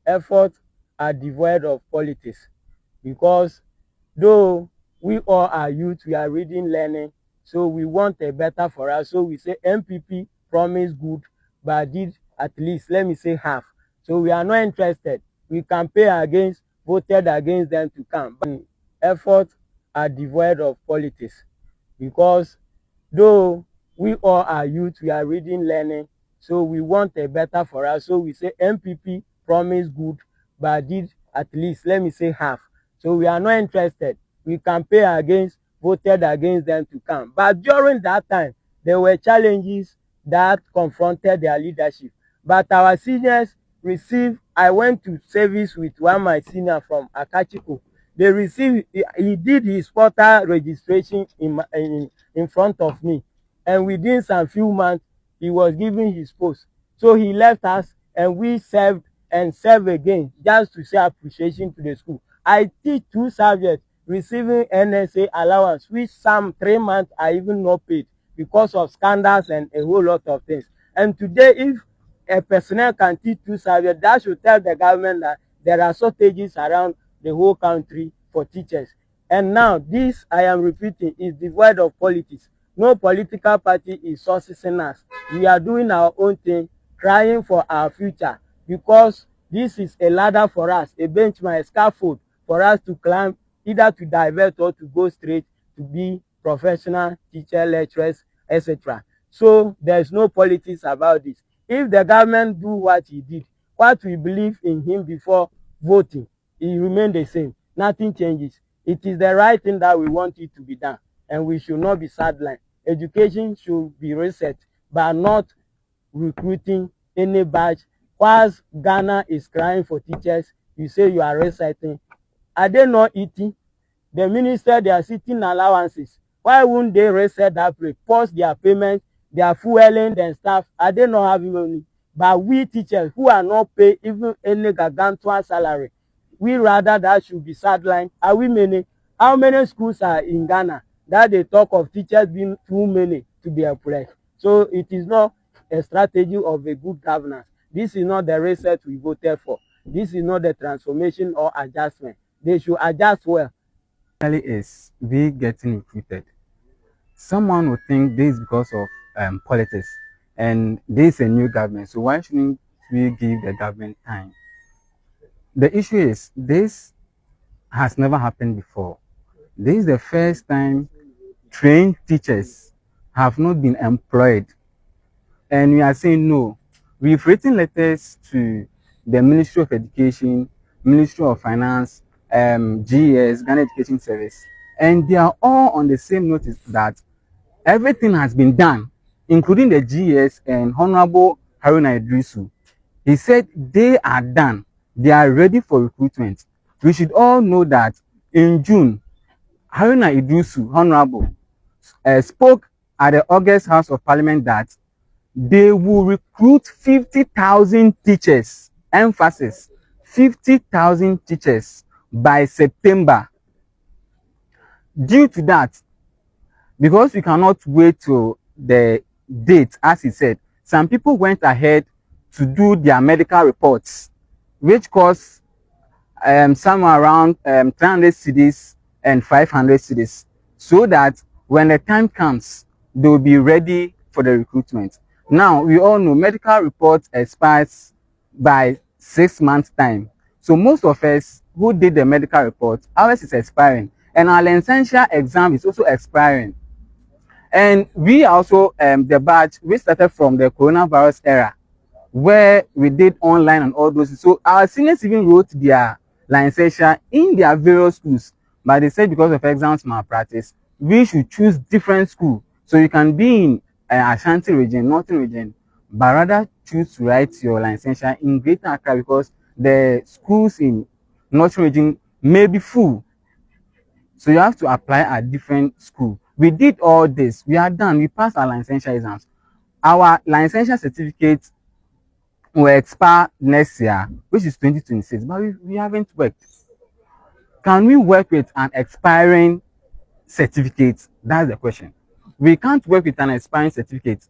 efforts are devoid of politics, because though we all are youth, we are reading, learning, so we want a better for us. So we say NPP promised good, but did at least, let me say, half. So we are not interested. We campaign against, voted against them to come. But efforts are devoid of politics, because though we all are youth, we are reading, learning, so we want a better for us. So we say NPP promised good, but did at least, let me say, half. So we are not interested. We campaign against, voted against them to come. But during that time, there were challenges that confronted their leadership. But our seniors received, I went to service with one of my senior from Akachiko. They received, he did his portal registration in front of me, and within some few months he was given his post. So he left us and we served and served again, just to show appreciation to the school. I teach 2 subjects receiving NSA allowance, which some 3 months are even not paid because of scandals and a whole lot of things. And today, if a personnel can teach 2 subjects, that should tell the government that there are shortages around the whole country for teachers. And now this, I am repeating, is devoid of politics. No political party is sourcing us. We are doing our own thing, crying for our future, because this is a ladder for us, a benchmark, a scaffold for us to climb, either to divert or to go straight to be professional teacher, lecturers, etc. So there's no politics about this. If the government do what he did, what we believe in him before voting, it remain the same. Nothing changes. It is the right thing that we want it to be done, and we should not be sidelined. Education should be reset, but not recruiting any batch. Whilst Ghana is crying for teachers, you say you are resetting. Are they not eating? The minister, they are sitting allowances. Why wouldn't they reset that rate, pause their payments, their fueling and stuff? Are they not having money? But we teachers who are not paid even any gargantuan salary, we rather that should be sidelined. Are we many? How many schools are in Ghana that they talk of teachers being too many to be employed? So it is not a strategy of a good governance. This is not the reset we voted for. This is not the transformation or adjustment. They should adjust well. Is we getting recruited. Someone would think this is because of politics, and this is a new government, so why shouldn't we give the government time? The issue is this has never happened before. This is the first time trained teachers have not been employed, and we are saying no. We've written letters to the Ministry of Education, Ministry of Finance, GS, Ghana Education Service, and they are all on the same notice that everything has been done, including the GS and Honorable Haruna Idrisu. He said they are done. They are ready for recruitment. We should all know that in June, Haruna Idrisu, Honorable, spoke at the August House of Parliament that they will recruit 50,000 teachers. Emphasis, 50,000 teachers by September. Due to that, because we cannot wait till the date, as he said, some people went ahead to do their medical reports, which cost somewhere around 300 cedis and 500 cedis, so that when the time comes, they will be ready for the recruitment. Now, we all know medical report expires by 6 months' time. So most of us who did the medical report, ours is expiring, and our licensure exam is also expiring. And we also, the batch, we started from the coronavirus era, where we did online and all those. So our seniors even wrote their licensure in their various schools, but they said because of exams malpractice, we should choose different school. So you can be in Ashanti region, Northern region, but rather choose to write your licensure in Greater Accra, because the schools in Northern region may be full. So you have to apply at different school. We did all this. We are done. We passed our licensure exams. Our licensure certificate will expire next year, which is 2026, but we haven't worked. Can we work with an expiring certificate? That's the question. We can't work with an expiring certificate.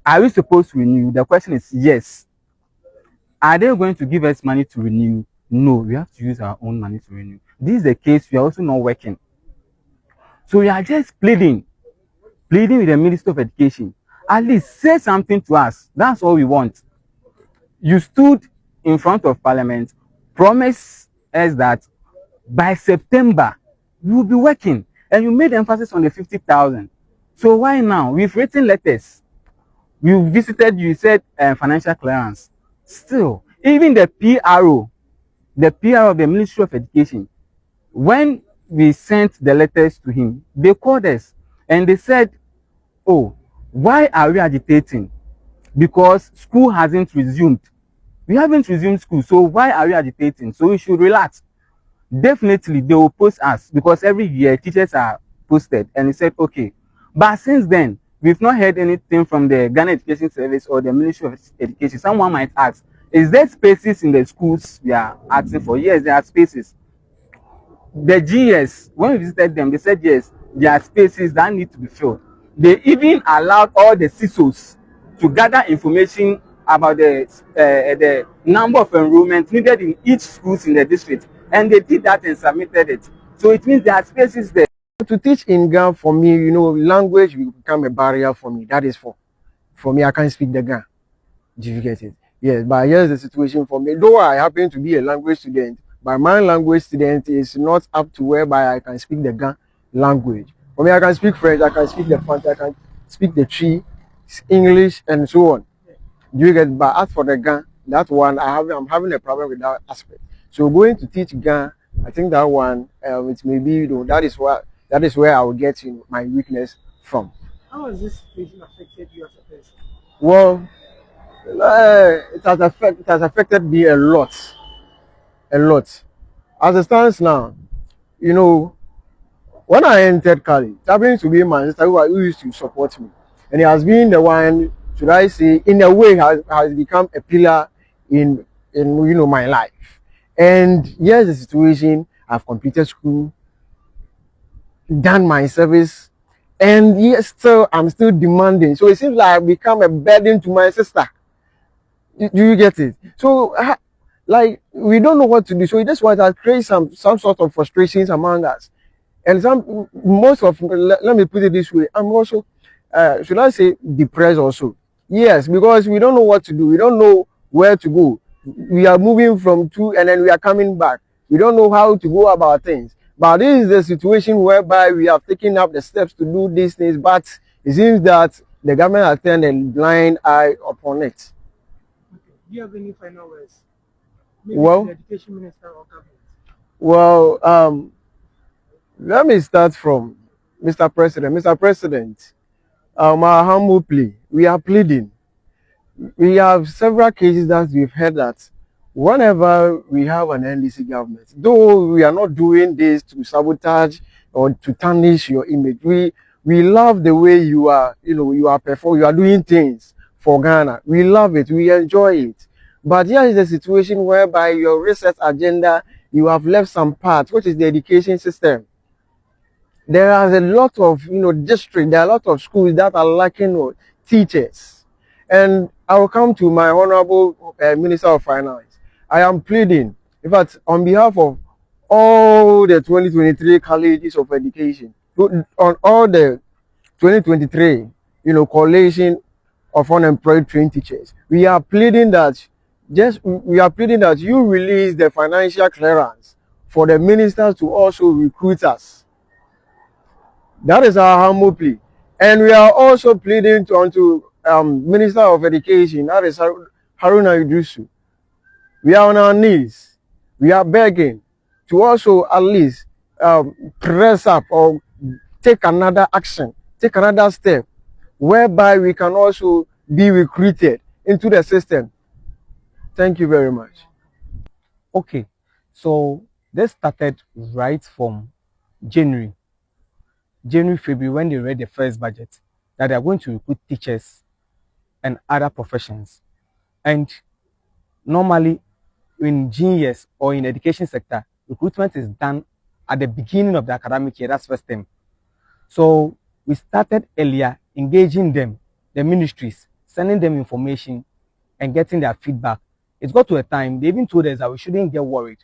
Are we supposed to renew? The question is yes. Are they going to give us money to renew? No, we have to use our own money to renew. This is the case. We are also not working. So we are just pleading with the Minister of Education. At least say something to us. That's all we want. You stood in front of Parliament, promised us that by September we will be working, and you made emphasis on the 50,000. So why now? We've written letters. We visited, you said financial clearance. Still, even the PRO of the Ministry of Education, when we sent the letters to him, they called us and they said, oh, why are we agitating? Because school hasn't resumed. We haven't resumed school, so why are we agitating? So we should relax. Definitely, they will post us because every year teachers are posted, and he said, okay. But since then, we've not heard anything from the Ghana Education Service or the Ministry of Education. Someone might ask, is there spaces in the schools we are asking for? Yes, there are spaces. The GS, when we visited them, they said yes, there are spaces that need to be filled. They even allowed all the CISOs to gather information about the number of enrollment needed in each schools in the district, and they did that and submitted it. So it means there are spaces there. To teach in Ghana, for me, language will become a barrier for me. That is for me. I can't speak the Ghana. Do you get it? Yes, but here's the situation for me. Though I happen to be a language student, but my language student is not up to whereby I can speak the Ghana language. For me, I can speak French, I can speak the French, I can speak the Tree, English, and so on. Do you get it? But as for the Ghana, that one I'm having a problem with that aspect. So going to teach Ghana, I think that one it may be that is where I will get my weakness from. How has this situation affected you as a person? Well, it has affected me a lot, a lot. As it stands now, you know, when I entered college, it happens to be my sister who used to support me, and he has been the one, should I say, in a way, has become a pillar in my life. And here's the situation: I've completed school, done my service, and yet still I'm still demanding. So it seems like I've become a burden to my sister. Do you get it? So, like, we don't know what to do. So we just want to create some sort of frustrations among us. And let me put it this way, I'm also, should I say, depressed also. Yes, because we don't know what to do. We don't know where to go. We are moving from two and then we are coming back. We don't know how to go about things. But this is the situation whereby we have taken up the steps to do these things, but it seems that the government has turned a blind eye upon it. Do you have any final words? Maybe Well, the education minister or government? well, let me start from Mr. President. Mr. President, our humble plea, we are pleading. We have several cases that we've heard that whenever we have an NDC government, though we are not doing this to sabotage or to tarnish your image, we love the way you are, you are performing, you are doing things for Ghana. We love it, we enjoy it. But here is the situation whereby your research agenda, you have left some part, which is the education system. There are a lot of districts, there are a lot of schools that are lacking teachers. And I will come to my honorable Minister of Finance. I am pleading, in fact, on behalf of all the 2023 colleges of education, on all the 2023, coalition of unemployed trained teachers, we are pleading that you release the financial clearance for the ministers to also recruit us. That is our humble plea. And we are also pleading onto Minister of Education, that is Haruna Idrisu. We are on our knees. We are begging to also at least press up or take another action, take another step, whereby we can also be recruited into the system. Thank you very much. Okay, so this started right from January, February, when they read the first budget, that they are going to recruit teachers and other professions. And normally in GES or in education sector, recruitment is done at the beginning of the academic year, that's first term. So we started earlier engaging them, the ministries, sending them information and getting their feedback. it got to a time they even told us that we shouldn't get worried,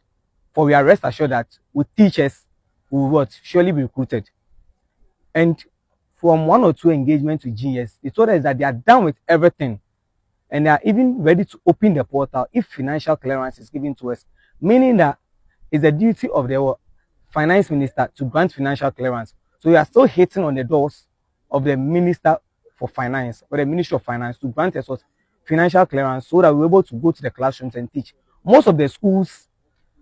for we are rest assured that with teachers we will surely be recruited. And from 1 or 2 engagements with GS, they told us that they are done with everything and they are even ready to open the portal if financial clearance is given to us, meaning that it's the duty of the finance minister to grant financial clearance. So we are still hitting on the doors of the minister for finance or the ministry of finance to grant us financial clearance so that we're able to go to the classrooms and teach. Most of the schools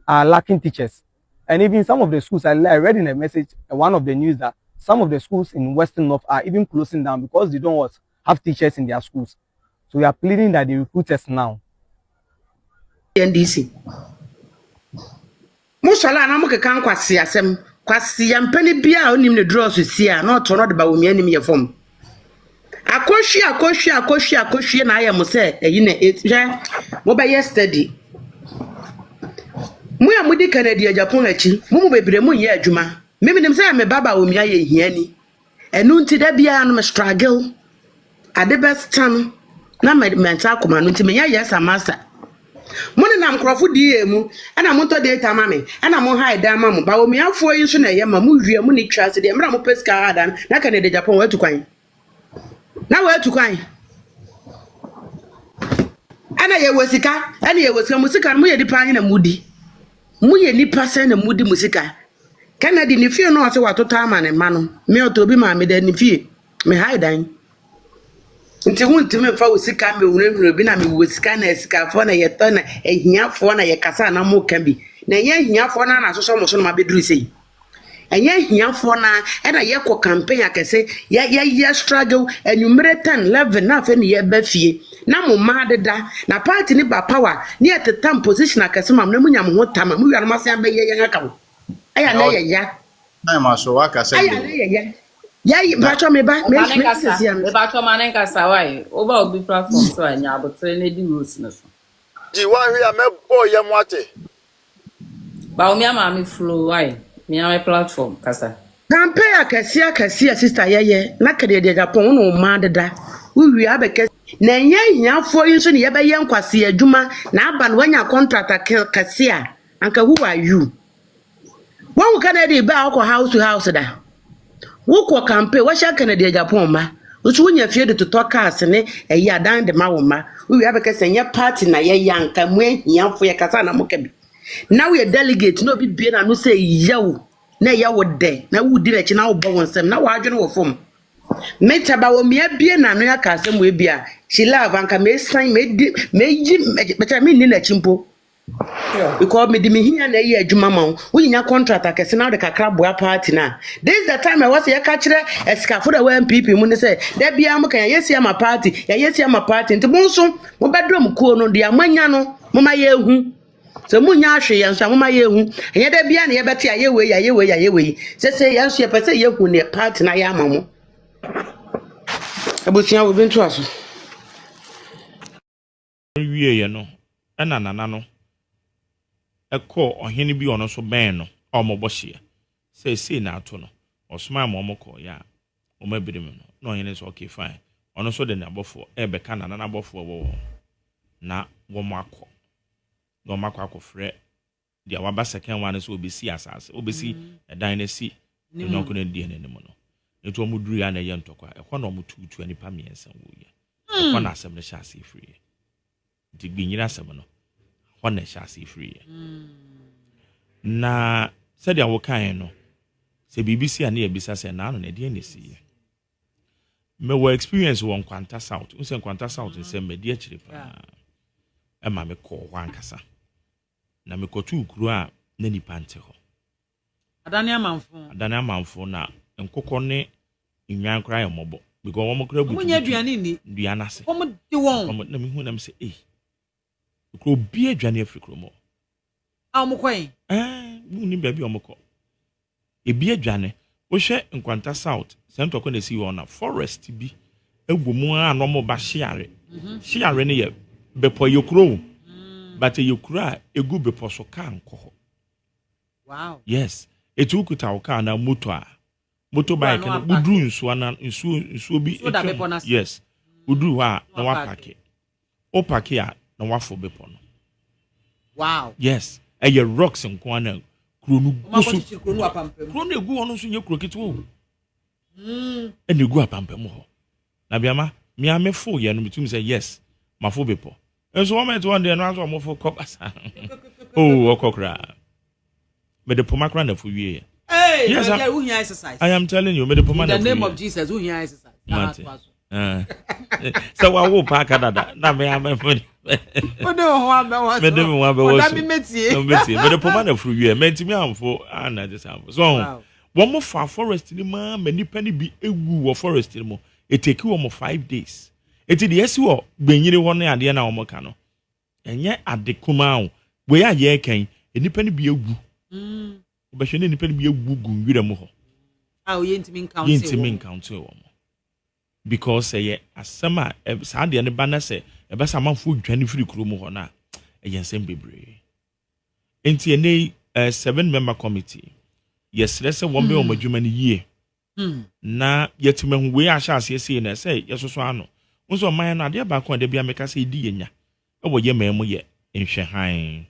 are lacking teachers, and even some of the schools, I read in a message, one of the news, that some of the schools in Western North are even closing down because they don't have teachers in their schools. So we are pleading that they recruit us now. NDC. Mushala na muke kan kwasi asem kwasi ya mpani bia onim ne draw so sia na oto no de ba wumi anim ye fom. Akohwi na aya mo se eyi na hwe mo ba yesterday. Mu ya mudi Canada Japan achi mu bebre mu ye adwuma. Mimi nim se me baba wumi aye hiani. Enu nti da bia no me struggle. Ade best time na me mental akoma no nti me ya yes amasa. Mone na mkrofo die mu ana moto data mame ana mo hide ama mo ba wo mi afo yi so na ye ma mu hwie mu ni twase de mra mo pesca ada na Canada Japan wa tukwan na wa tukwan ana ye wosika ana ye wosika musika mo ye dipa na mudi mu ye nipa se na mudi musika Canada ni fie no ase watota ama ne ma no me otobi ma me da ni fie me hide nti hunti me fa wosika me wurewure bi na me wosika na esika fo na ye to na ehiafo na ye kasa na mo ka bi na ye ehiafo na na soso mo so na ma beduru sei enye ehiafo na e na ye ko campaign akese ye struggle enumere 10 11 na fe ne ye ba fie na mo ma deda na party ni ba power ni etetam position akese mam na munya mo ho tama mu wiano masen ba ye yen aka wo aya na ye ya na ma so waka se aya na ye ya ya bacho me ba me bacho manenka sawai oba obi platform so anya abotre na di rules na so ji wa hwe ya me boy ye mwate ba o mi ama mi flow wai mi ama platform kasa campaign akese sister ye na Canada Japan no ma deda uwi abeke na nye hiafo yi so ne ye be ye nkwase adwuma na aba no wanya contract akese a anka who are you won Canada ba akọ house to house da wukọ campaign wa sha Canada Japan ma otu wonya fie de to cars ne eyi adan de ma wo ma uwi abeke senye party na ye yanka mu hiafo ye kasa na mo kabi now we delegate no bi bie na no say yawo na yawo de na wudi na chi na wo bo wonsem na wa adwene wo fom meta ba wo me bie na no ya ka asem we bia chi love anka me san me ji me ni na chimpo because me di me hinya na ye adwuma ma wo yinya contract akese na de kakra boa party na this is the time I was ye ka kire escafo da NPP mu ne say da bia mo kan yesi ama party nti mo nso mo bedrom kuo no dia manya no mo ma ye hu so munya ahwe yan so amoma ye hu enye da bia na ye bete aye we se yan so ye pese ye hu ne party na ya amamo abusia wo bintu aso wie ye no na nana no ekọ ohene bi ono so ben no omobo hye se na ato no osoma ma omoko ya omabirem no na ohene so okay fine ono so de na abofo ebeka nana na abofo wo na wo makọ no makọ frɛ dia waba second one so obesi asase obesi edan na si no ko na die ne mo no eto omuduru ya na ye ntokwa ekọ na omututu anipa miensa wo ye ekọ na asem na hyase free digbinyira asem no ekọ na hyase free na said ya wo kan no se BBC ana ye bisa se na no na die ne si me wo experience won Kwanta South unse Kwanta South se me die chire pa ema me ko wankasa na me kotu ukuru a na nipa nte ho adane amanfo na nkokọ ne nwan kra ya mobo because wo mokra butu munya aduane ni duane ase wo de won na me hu na me se ukuru bi aduane afrikro mo mokwan mu ni baabi omokọ ebi aduane wo hwe Nkwanta South sento ko na si wo na forest bi egbomu a no mo ba hyeare hyeare ne ye bepo yokro but yokura egu bepo so kan ko wow yes etu kuta o kan na motorbike na budru nsuo na nsuo bi yes udru ha na wa pake o pake a na wa fo bepo no Wow. Yes. A rocks and corner. Kronu egu ono so nye kro ketewo. And you go up ampem ho. Na biama me amefo ye no betumi say yes. Mafo bepo. And so one one day no aso mo fo kokasa. Oh, okokra. Me de pomakra na fo wie. Hey, yes, who hear exercise? I am telling you, me de pomana. In the name of Jesus, who hear exercise? So I will pack adaada. Na me am fo. What do you Me dem wa be wo. What me metie? No metie. Me de pomana fo wie. Me ntimi amfo ana just amfo. So one more for forest ni ma nipa ni bi ewu wo forest ni mo. It take you almost 5 days. It is yes wo gbenyire ho na ade na wo ka no. Enye adekuma o. We ya ye kan nipa ni bi ewu. Obehwe nipa ni bi ewu gu nwira mu ho. Ah, ye ntimi encounter wo mo. Because say asema sa de ne ba na say e be sa manfo dwane firi kuro mu ho na ensem bebre. Enti ene 7-member committee. Yes, let's say one be on adwuma ni yie. Na yetime hu we ahya asese na say yesoso ano. Nso man na ade ba ko ade bia meka say di yenya. E wo ye mamu ye nhwe han.